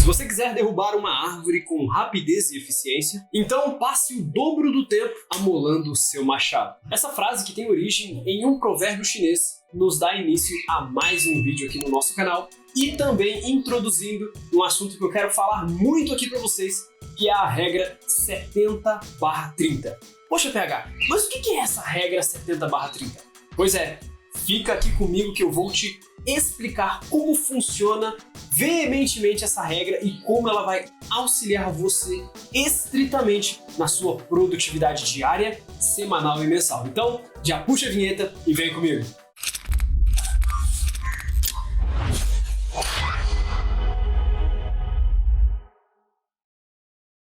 Se você quiser derrubar uma árvore com rapidez e eficiência, então passe o dobro do tempo amolando o seu machado. Essa frase, que tem origem em um provérbio chinês, nos dá início a mais um vídeo aqui no nosso canal e também introduzindo um assunto que eu quero falar muito aqui para vocês, que é a regra 70/30. Poxa, PH, mas o que é essa regra 70/30? Pois é, fica aqui comigo que eu vou te explicar como funciona veementemente essa regra e como ela vai auxiliar você estritamente na sua produtividade diária, semanal e mensal. Então, já puxa a vinheta e vem comigo!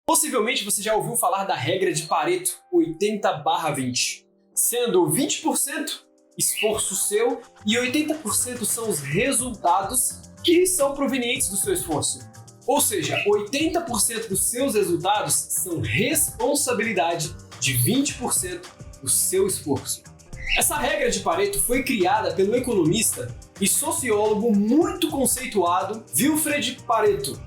Possivelmente você já ouviu falar da regra de Pareto 80/20, sendo 20% esforço seu e 80% são os resultados que são provenientes do seu esforço. Ou seja, 80% dos seus resultados são responsabilidade de 20% do seu esforço. Essa regra de Pareto foi criada pelo economista e sociólogo muito conceituado Wilfred Pareto.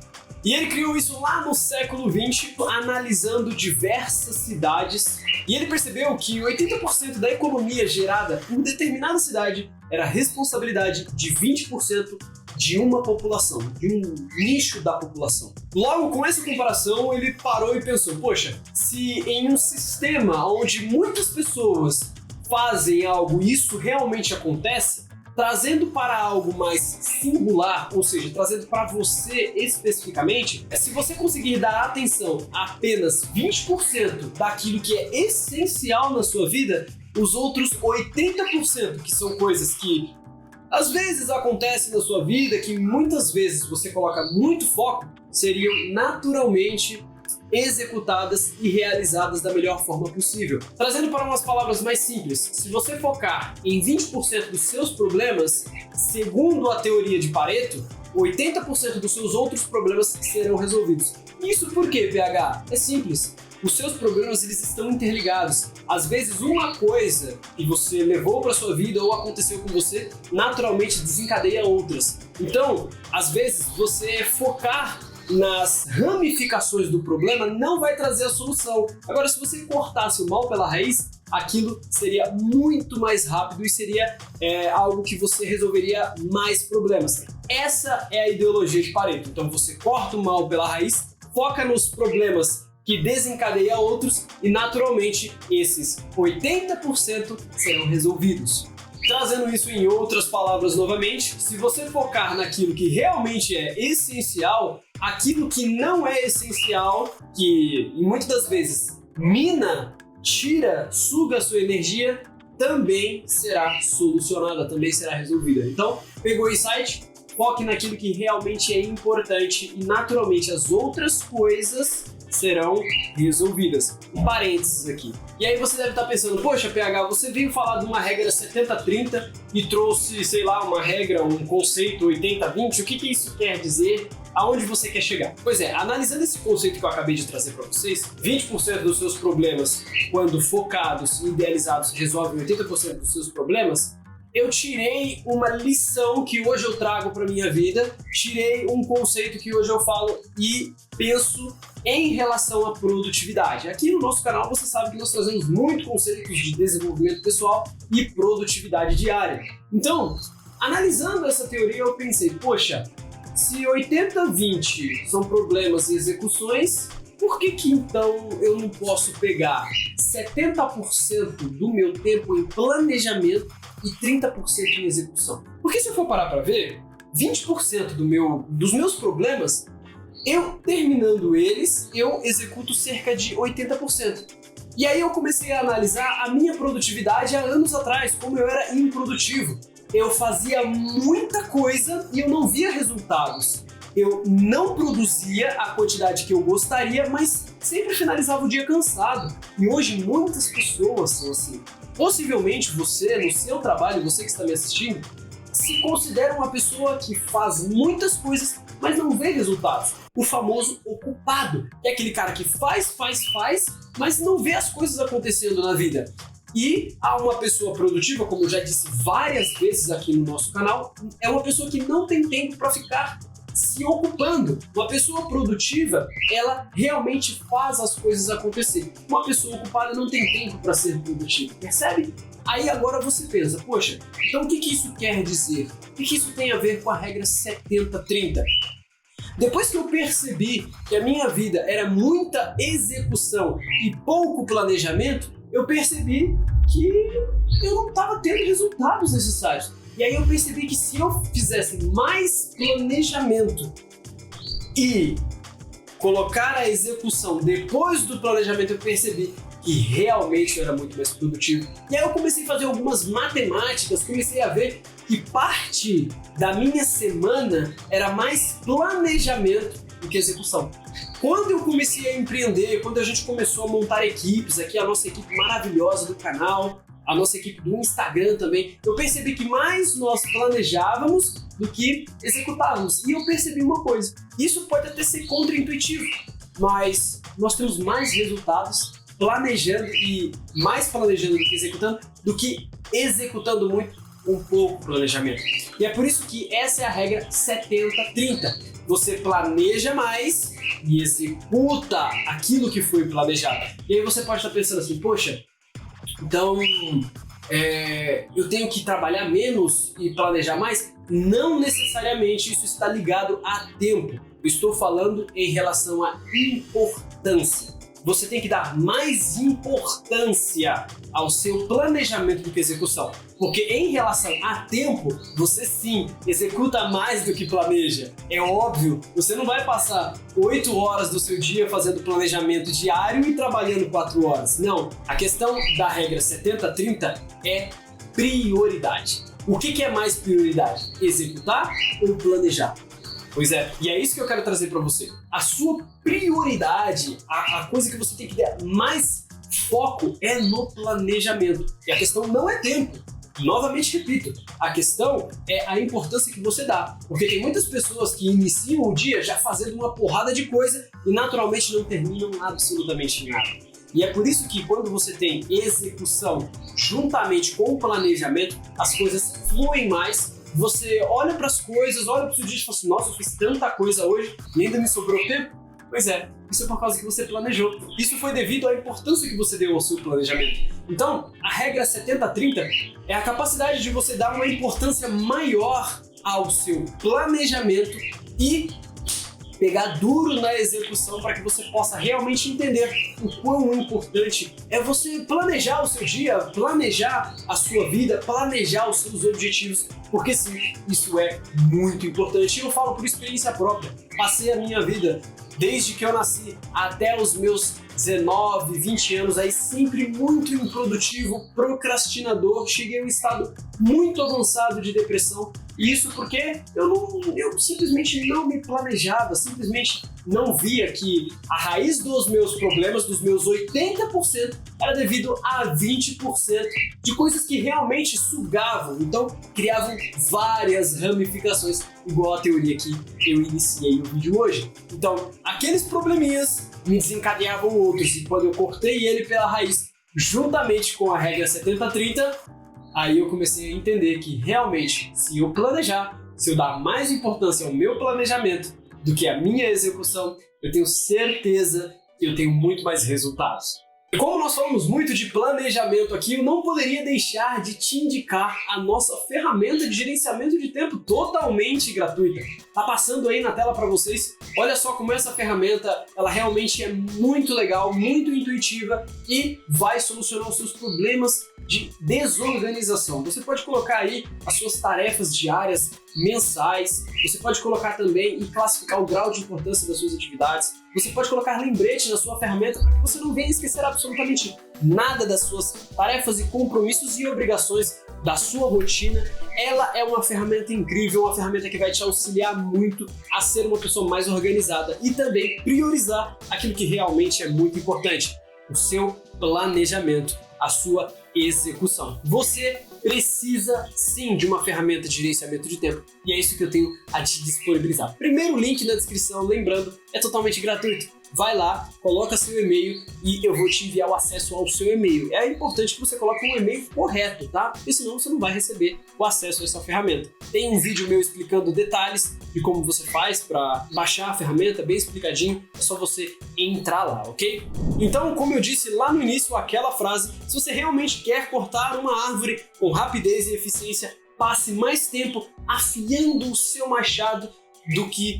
E ele criou isso lá no século XX, analisando diversas cidades, e ele percebeu que 80% da economia gerada por determinada cidade era responsabilidade de 20% de uma população, de um nicho da população. Logo, com essa comparação, ele parou e pensou, poxa, se em um sistema onde muitas pessoas fazem algo e isso realmente acontece, trazendo para algo mais singular, ou seja, trazendo para você especificamente, se você conseguir dar atenção a apenas 20% daquilo que é essencial na sua vida, os outros 80%, que são coisas que às vezes acontecem na sua vida, que muitas vezes você coloca muito foco, seriam naturalmente executadas e realizadas da melhor forma possível. Trazendo para umas palavras mais simples, se você focar em 20% dos seus problemas, segundo a teoria de Pareto, 80% dos seus outros problemas serão resolvidos. Isso por quê, PH? É simples. Os seus problemas, eles estão interligados. Às vezes uma coisa que você levou para sua vida ou aconteceu com você, naturalmente desencadeia outras. Então, às vezes você focar nas ramificações do problema não vai trazer a solução. Agora, se você cortasse o mal pela raiz, aquilo seria muito mais rápido e seria algo que você resolveria mais problemas. Essa é a ideologia de Pareto. Então você corta o mal pela raiz, foca nos problemas que desencadeia outros e naturalmente esses 80% serão resolvidos. Trazendo isso em outras palavras novamente, se você focar naquilo que realmente é essencial, aquilo que não é essencial, que muitas das vezes mina, tira, suga a sua energia, também será solucionada, também será resolvida. Então, pegou o insight? Foque naquilo que realmente é importante e naturalmente as outras coisas serão resolvidas. Um parênteses aqui. E aí você deve estar pensando, poxa, PH, você veio falar de uma regra 70/30 e trouxe, sei lá, uma regra, um conceito 80/20, o que isso quer dizer? Aonde você quer chegar? Pois é, analisando esse conceito que eu acabei de trazer para vocês, 20% dos seus problemas, quando focados e idealizados, resolvem 80% dos seus problemas, eu tirei uma lição que hoje eu trago para minha vida, tirei um conceito que hoje eu falo e penso em relação à produtividade. Aqui no nosso canal você sabe que nós trazemos muito conceitos de desenvolvimento pessoal e produtividade diária. Então, analisando essa teoria, eu pensei, poxa, se 80/20 são problemas e execuções, por que então eu não posso pegar 70% do meu tempo em planejamento e 30% em execução? Porque se eu for parar para ver, 20% dos meus problemas, eu terminando eles, eu executo cerca de 80%. E aí eu comecei a analisar a minha produtividade há anos atrás, como eu era improdutivo. Eu fazia muita coisa e eu não via resultados. Eu não produzia a quantidade que eu gostaria, mas sempre finalizava o dia cansado. E hoje muitas pessoas são assim. Possivelmente você, no seu trabalho, você que está me assistindo, se considera uma pessoa que faz muitas coisas, mas não vê resultados. O famoso ocupado, que é aquele cara que faz, mas não vê as coisas acontecendo na vida. E uma pessoa produtiva, como eu já disse várias vezes aqui no nosso canal, é uma pessoa que não tem tempo para ficar se ocupando. Uma pessoa produtiva, ela realmente faz as coisas acontecer. Uma pessoa ocupada não tem tempo para ser produtiva, percebe? Aí agora você pensa, poxa, então o que isso quer dizer? O que isso tem a ver com a regra 70-30? Depois que eu percebi que a minha vida era muita execução e pouco planejamento, eu percebi que eu não estava tendo resultados necessários. E aí eu percebi que se eu fizesse mais planejamento e colocar a execução depois do planejamento, eu percebi que realmente eu era muito mais produtivo. E aí eu comecei a fazer algumas matemáticas, comecei a ver que parte da minha semana era mais planejamento do que execução. Quando eu comecei a empreender, quando a gente começou a montar equipes, aqui a nossa equipe maravilhosa do canal, a nossa equipe do Instagram também, eu percebi que mais nós planejávamos do que executávamos. E eu percebi uma coisa, isso pode até ser contraintuitivo, mas nós temos mais resultados planejando e mais planejando do que executando, do que executando muito um pouco planejamento. E é por isso que essa é a regra 70-30. Você planeja mais e executa aquilo que foi planejado. E aí você pode estar pensando assim, poxa, então eu tenho que trabalhar menos e planejar mais? Não necessariamente isso está ligado a tempo. Eu estou falando em relação à importância. Você tem que dar mais importância ao seu planejamento do que execução. Porque em relação a tempo, você sim executa mais do que planeja. É óbvio, você não vai passar 8 horas do seu dia fazendo planejamento diário e trabalhando 4 horas. Não, a questão da regra 70-30 é prioridade. O que é mais prioridade? Executar ou planejar? Pois é, e é isso que eu quero trazer para você. A sua prioridade, a coisa que você tem que dar mais foco é no planejamento. E a questão não é tempo. Novamente repito, a questão é a importância que você dá. Porque tem muitas pessoas que iniciam o dia já fazendo uma porrada de coisa e naturalmente não terminam absolutamente nada. E é por isso que quando você tem execução juntamente com o planejamento, as coisas fluem mais. Você olha para as coisas, olha para o seu dia e fala assim, nossa, eu fiz tanta coisa hoje e ainda me sobrou tempo? Pois é, isso é por causa que você planejou. Isso foi devido à importância que você deu ao seu planejamento. Então, a regra 70-30 é a capacidade de você dar uma importância maior ao seu planejamento e pegar duro na execução para que você possa realmente entender o quão importante é você planejar o seu dia, planejar a sua vida, planejar os seus objetivos, porque sim, isso é muito importante. E eu falo por experiência própria. Passei a minha vida, desde que eu nasci até os meus 19, 20 anos, aí sempre muito improdutivo, procrastinador, cheguei a um estado muito avançado de depressão. E isso porque eu simplesmente não me planejava, simplesmente não via que a raiz dos meus problemas, dos meus 80%, era devido a 20% de coisas que realmente sugavam, então criavam várias ramificações, igual a teoria que eu iniciei o vídeo hoje. Então, aqueles probleminhas me desencadeavam outros, e quando eu cortei ele pela raiz, juntamente com a regra 70-30, aí eu comecei a entender que realmente, se eu planejar, se eu dar mais importância ao meu planejamento do que a minha execução, eu tenho certeza que eu tenho muito mais resultados. E como nós falamos muito de planejamento aqui, eu não poderia deixar de te indicar a nossa ferramenta de gerenciamento de tempo totalmente gratuita. Tá passando aí na tela para vocês. Olha só como essa ferramenta, ela realmente é muito legal, muito intuitiva e vai solucionar os seus problemas de desorganização. Você pode colocar aí as suas tarefas diárias, mensais, você pode colocar também e classificar o grau de importância das suas atividades, você pode colocar lembrete na sua ferramenta para que você não venha esquecer absolutamente nada das suas tarefas e compromissos e obrigações da sua rotina. Ela é uma ferramenta incrível, uma ferramenta que vai te auxiliar muito a ser uma pessoa mais organizada e também priorizar aquilo que realmente é muito importante, o seu planejamento, a sua execução. Você precisa sim de uma ferramenta de gerenciamento de tempo e é isso que eu tenho a te disponibilizar. Primeiro link na descrição, lembrando, é totalmente gratuito. vai lá, coloca seu e-mail e eu vou te enviar o acesso ao seu e-mail. É importante que você coloque um e-mail correto, tá? Porque senão você não vai receber o acesso a essa ferramenta. Tem um vídeo meu explicando detalhes de como você faz para baixar a ferramenta, bem explicadinho, é só você entrar lá, ok? Então, como eu disse lá no início, aquela frase, se você realmente quer cortar uma árvore com rapidez e eficiência, passe mais tempo afiando o seu machado do que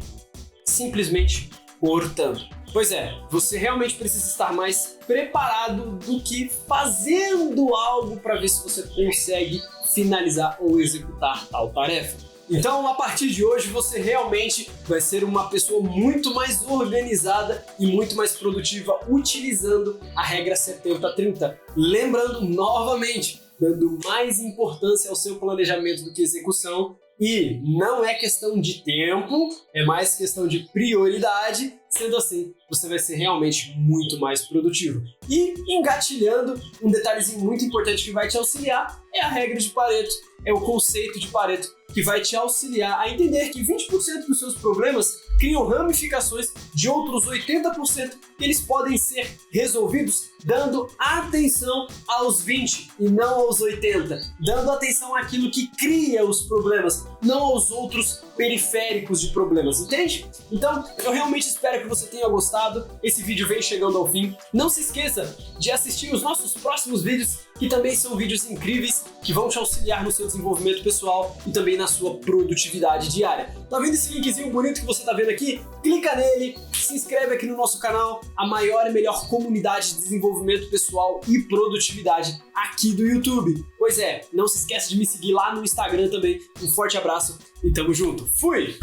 simplesmente cortando. Pois é, você realmente precisa estar mais preparado do que fazendo algo para ver se você consegue finalizar ou executar tal tarefa. Então, a partir de hoje, você realmente vai ser uma pessoa muito mais organizada e muito mais produtiva utilizando a regra 70-30. Lembrando novamente, dando mais importância ao seu planejamento do que execução. E não é questão de tempo, é mais questão de prioridade. Sendo assim, você vai ser realmente muito mais produtivo. E engatilhando, um detalhezinho muito importante que vai te auxiliar é a regra de Pareto, é o conceito de Pareto, que vai te auxiliar a entender que 20% dos seus problemas criam ramificações de outros 80% que eles podem ser resolvidos dando atenção aos 20 e não aos 80, dando atenção àquilo que cria os problemas, não aos outros periféricos de problemas, entende? Então, eu realmente espero que você tenha gostado. Esse vídeo vem chegando ao fim. Não se esqueça de assistir os nossos próximos vídeos, que também são vídeos incríveis, que vão te auxiliar no seu desenvolvimento pessoal e também na sua produtividade diária. Tá vendo esse linkzinho bonito que você tá vendo aqui? Clica nele, se inscreve aqui no nosso canal, a maior e melhor comunidade de desenvolvimento pessoal e produtividade aqui do YouTube. Pois é, não se esqueça de me seguir lá no Instagram também. Um forte abraço e tamo junto. Fui!